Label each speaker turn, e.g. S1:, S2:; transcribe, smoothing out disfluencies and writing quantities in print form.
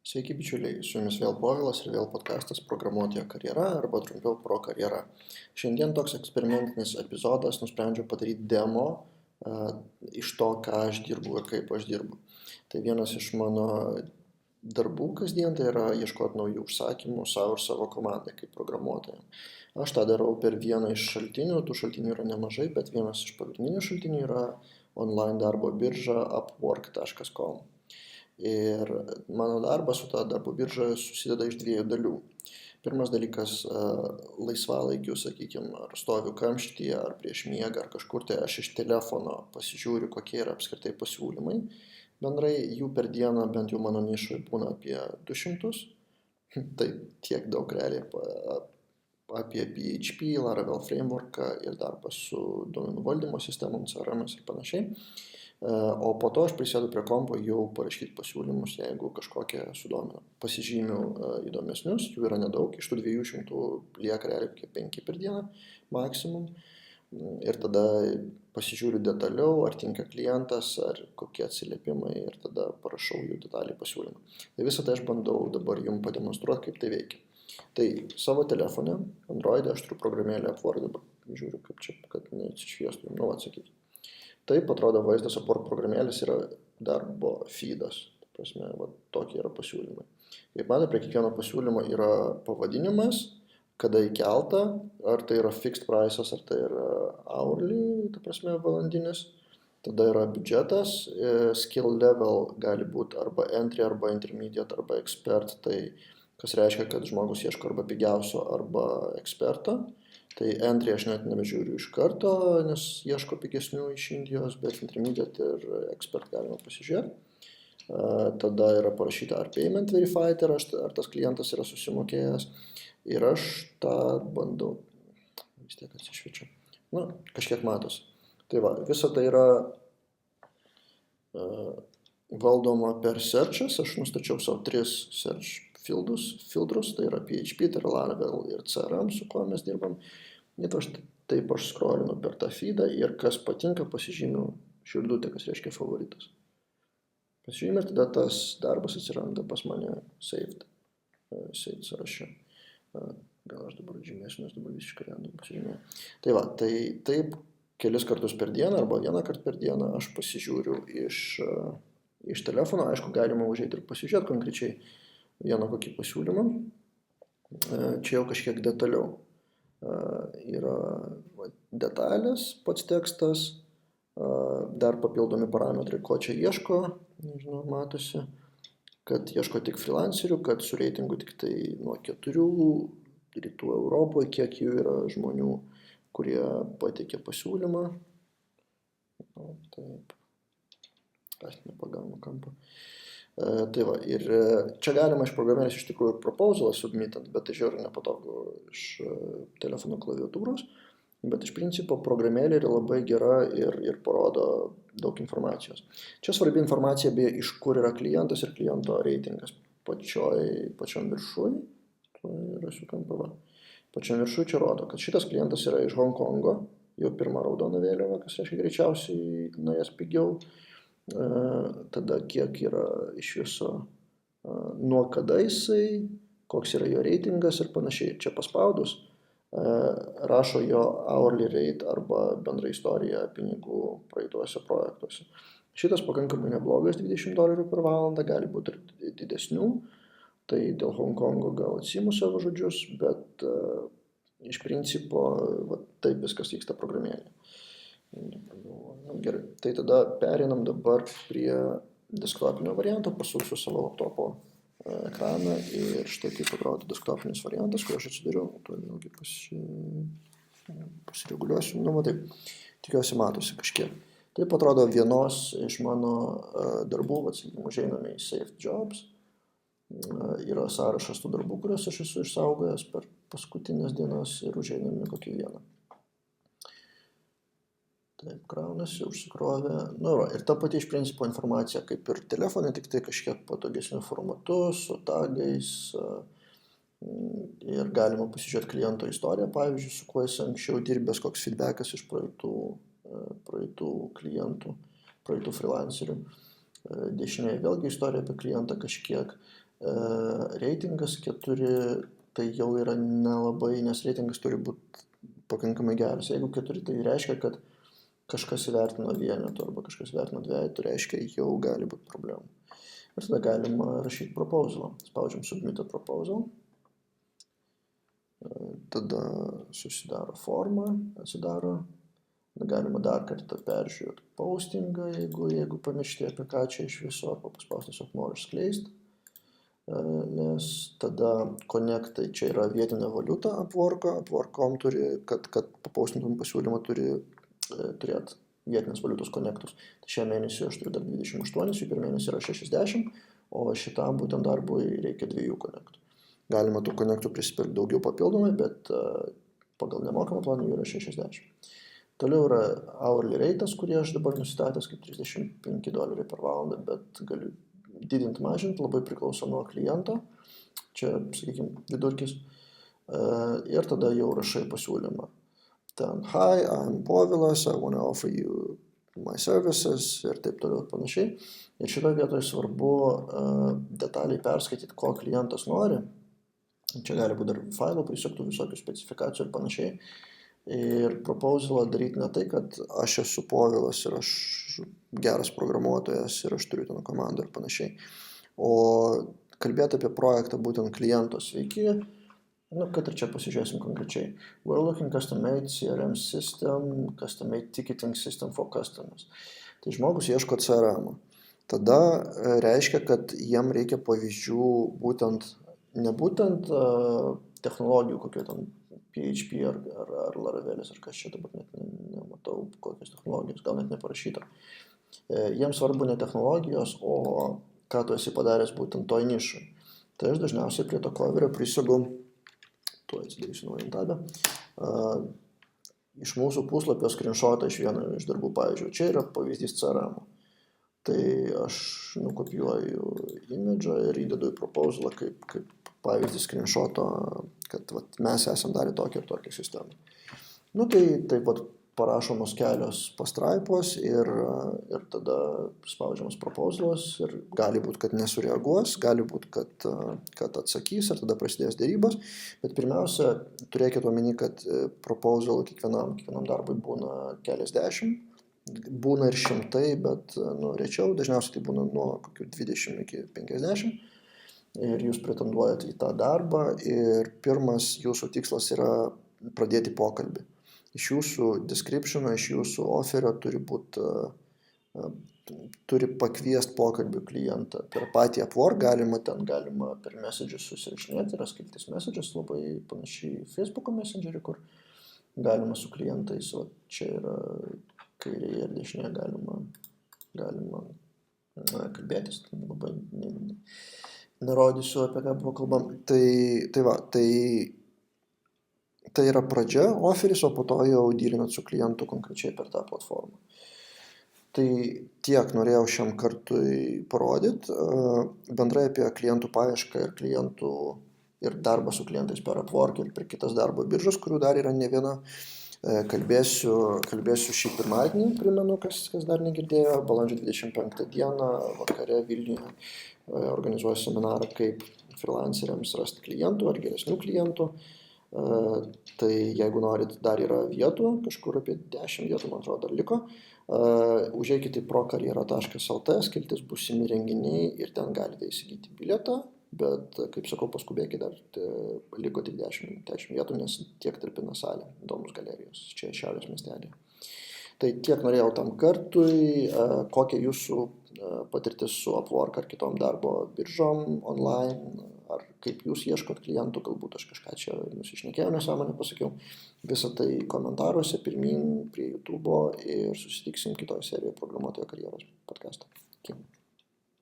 S1: Sveiki bičiuliai, su jumis vėl Povilas ir vėl podcastas Programuotojo karjera arba trumpiau Pro karjera. Šiandien toks eksperimentinis epizodas, nusprendžiau padaryti demo iš to, ką aš dirbu ir kaip aš dirbu. Tai vienas iš mano darbų kasdien tai yra ieškoti naujų užsakymų savo ir savo komandai kaip programuotojam. Aš tą darau per vieną iš šaltinių, tų šaltinių yra nemažai, bet vienas iš pagrindinių šaltinių yra online darbo birža upwork.com. Ir mano darbas su ta darbo birža susideda iš dviejų dalių. Pirmas dalykas, laisvalaikiu, sakykime, ar stoviu kamštyje, ar prieš miegą, ar kažkur tai aš iš telefono pasižiūriu, kokie yra apskritai pasiūlymai. Bendrai jų per dieną, bent jau mano nišoje, būna apie 200. Tai tiek daug realiai apie PHP, Laravel frameworką ir darbą su duomenų valdymo sistemom, CRM ir panašiai. O po to aš prisėdu prie kompo jau parašyti pasiūlymus, jeigu kažkokie sudomina. Pasižymiu įdomesnius, jų yra nedaug, iš tų 200 lieka realiai kokie 5 per dieną maksimum. Ir tada pasižiūriu detaliau, ar tinka klientas, ar kokie atsiliepimai ir tada parašau jų detaliai pasiūlymą. Tai visą tai aš bandau dabar jums pademonstruoti, kaip tai veikia. Tai savo telefone, Android'e, aš turiu programėlę Upwork, dabar žiūriu, kaip čia, kad neatsišviestų, atsakyti. Taip atrodo vaizdas, Upwork programėlės yra darbo feedas, prasme, tokie yra pasiūlymai. Kaip matote, prie kiekvieno pasiūlymo yra pavadinimas, kada įkelta, ar tai yra fixed prices, ar tai yra hourly, ta prasme valandinis, tada yra biudžetas, skill level gali būti arba entry, arba intermediate, arba expert, tai kas reiškia, kad žmogus ieško arba pigiausio, arba eksperto. Tai entry aš net nebežiūriu iš karto, nes ieško pigesnių iš Indijos, bet intermediate ir expert galima pasižiūrėti. Tada yra parašyta ar payment verified, ar tas klientas yra susimokėjęs. Ir aš tą bandau, vis tiek atsišviečiu. Kažkiek matosi. Tai va, visa tai yra valdoma per searches. Aš nustačiau savo 3 search filtrus, tai yra PHP, tai yra Laravel ir CRM, su kuo mes dirbam. Ir taip aš scrollinu per tą feedą ir kas patinka, pasižymiu širdutę, kas reiškia favoritas. Pasižymiu ir tada tas darbas atsiranda pas mane saved sąraše. Gal aš dabar žymėsiu, nes dabar visiškai random pasižymėjau. Tai va, tai taip kelis kartus per dieną arba vieną kartą per dieną aš pasižiūriu iš telefono. Aišku, galima užeiti ir pasižiūrėti konkrečiai vieną kokį pasiūlymą. Čia jau kažkiek detaliau. Yra detalės, pats tekstas, dar papildomi parametrai, ko čia ieško, nežinau, matosi, kad ieško tik freelancerių, kad su reitingu tik tai nuo 4, rytų Europoje, kiek jų yra žmonių, kurie pateikė pasiūlymą. Taip, aš nepagaunu kampą. Tai va, ir čia galima iš programėlės iš tikrųjų proposalą submitant, bet tai žiūrėjau nepatogu iš telefono klaviatūros, bet iš principo programėlė yra labai gera ir parodo daug informacijos. Čia svarbi informacija beje, iš kur yra klientas ir kliento reitingas. Pačiam viršui, rasiu kampą, pačiam viršui čia rodo, kad šitas klientas yra iš Hongkongo, jau pirma raudona vėliava, kas reiškia greičiausiai nuėjęs pigiau. Tada kiek yra iš viso, nuo kada jisai, koks yra jo reitingas ir panašiai. Čia paspaudus rašo jo hourly rate arba bendra istorija pinigų praeituose projektuose. Šitas pakankamai neblogas, $20 per valandą, gali būti ir didesnių. Tai dėl Hongkongo gal atsiimu savo žodžius, bet iš principo taip viskas vyksta programėlėje. Gerai, tai tada pereinam dabar prie desktopinio varianto, pasuksiu savo laptopo ekraną ir štai kaip atrodo desktopinis variantas, kurį aš atsidariau, to vėlgi pasireguliuosiu, taip, tikiuosi matosi kažkiek. Taip atrodo vienos iš mano darbų, užeiname į Saved Jobs, yra sąrašas tų darbų, kuriuos aš esu išsaugojęs per paskutinės dienas ir užeiname kokį vieną. Taip, kraunasi, užsikrovė. Ir ta pati iš principo informacija kaip ir telefonė, tik tai kažkiek patogesniu formatu, su tagais. Ir galima pasižiūrėti kliento istoriją, pavyzdžiui, su kuo jis anksčiau dirbęs, koks feedbackas iš praeitų klientų, praeitų freelancerių. Dešinėje vėlgi istorija apie klientą kažkiek. Reitingas 4 tai jau yra nelabai, nes reitingas turi būti pakankamai geras. Jeigu 4, tai reiškia, kad kažkas įvertino vienetų arba kažkas įvertino dvejetų, reiškia jau gali būti problemų. Ir tada galima rašyti proposal. Spaudžiam submit a proposal. Tada susidaro formą, atsidaro. Galima dar kartą peržiūrėti postingą, jeigu pamiršti apie ką čia iš viso, arba paspausti tiesiog noriu skleisti. Nes tada konektai čia yra vietinė valiuta Upwork.com turi, kad papostintum pasiūlymą turi turėti vietinės valiutos konektus. Tai šią mėnesį aš turiu dar 28, jų per mėnesį yra 60, o šitam būtent darbui reikia 2 konektų. Galima tų konektų prisipirkti daugiau papildomai, bet pagal nemokamą planą jų yra 60. Toliau yra hourly rate'as, kurį aš dabar nusistatęs kaip $35 per valandą, bet galiu didinti, mažinti, labai priklauso nuo kliento. Čia, sakykime, vidurkis. Ir tada jau rašai pasiūlymą. Ten, hi, I'm Povilas, I want to offer you my services ir taip toliau ir panašiai. Ir šitoje vietoje svarbu detaliai perskaityti, ko klientas nori. Čia gali būti dar failo prisuktų visokių specifikacijų ir panašiai. Ir proposalą daryti ne tai, kad aš esu Povilas ir aš geras programuotojas ir aš turiu ten komandą ir panašiai. O kalbėti apie projektą būtent kliento sveiki, kad ir čia pasižiūrėsim konkrečiai. We're looking custom-made CRM system, custom-made ticketing system for customers. Tai žmogus ieško CRM. Tada reiškia, kad jiem reikia pavyzdžių būtent, ne būtent technologijų, kokio ten PHP ar Laravelis, ar kas čia dabar net nematau, kokios technologijos, gal net neparašyta. Jiems svarbu ne technologijos, o ką tu esi padaręs būtent toj nišai. Tai aš dažniausiai prie to coverio prisegu, tuo atsidarysiu naują tabę, iš mūsų puslapio screenshotą iš vieno iš darbų, pavyzdžiui, čia yra pavyzdys CRM. Tai aš nukopijuoju imidžą ir įdedu į proposalą kaip pavyzdį screenshoto, kad mes esam darę tokią ir tokią sistemą. Tai parašomos kelios pastraipos ir tada spaudžiamas proposalas ir gali būti, kad nesureaguos, gali būti, kad atsakys ir tada prasidės dėrybos. Bet pirmiausia, turėkite omeny, kad proposalų kiekvienam darbui būna keliasdešimt, būna ir 100, bet rečiau, dažniausiai tai būna nuo kokių 20 iki 50. Ir jūs pretenduojate į tą darbą ir pirmas jūsų tikslas yra pradėti pokalbį. Iš jūsų description'o, iš jūsų offerio turi pakviesti pokalbių klientą. Per patį Upwork galima per messages susirašinėti, yra skiltis messages, labai panašiai Facebook'o messengerį, kur galima su klientais, o čia yra kairėje ir dešinėje galima kalbėtis, labai nerodysiu, apie ką buvo kalbam. Tai yra pradžia, offeris, o po to jau dylinat su klientu konkrečiai per tą platformą. Tai tiek norėjau šiam kartui parodyti. Bendrai apie klientų paiešką ir klientų ir darbą su klientais per Upwork ir per kitas darbo biržas, kurių dar yra ne viena. Kalbėsiu šį pirmadienį, primenu, kas dar negirdėjo, balandžio 25 dieną vakare Vilniuje organizuoju seminarą, kaip freelanceriams rasti klientų ar geresnių klientų. Tai jeigu norit, dar yra vietų, kažkur apie 10 vietų, man atrodo, dar liko. Užeikite į prokarjera.lt, skiltis būsimi renginiai ir ten galite įsigyti bilietą. Bet, kaip sakau, paskubėkite, dar liko tik 10 vietų, nes tiek talpina salė, įdomus galerijos, čia Šiaurės miestelėje. Tai tiek norėjau tam kartui, kokia jūsų patirtis su Upwork ar kitom darbo biržom online, ar kaip jūs ieškot klientų, galbūt aš kažką čia nusišnekėjau, nesąmonę pasakiau. Visą tai komentaruose pirmin prie YouTube'o ir susitiksim kitoje serijoje Programuotojo karjeros podcast'o. Iki.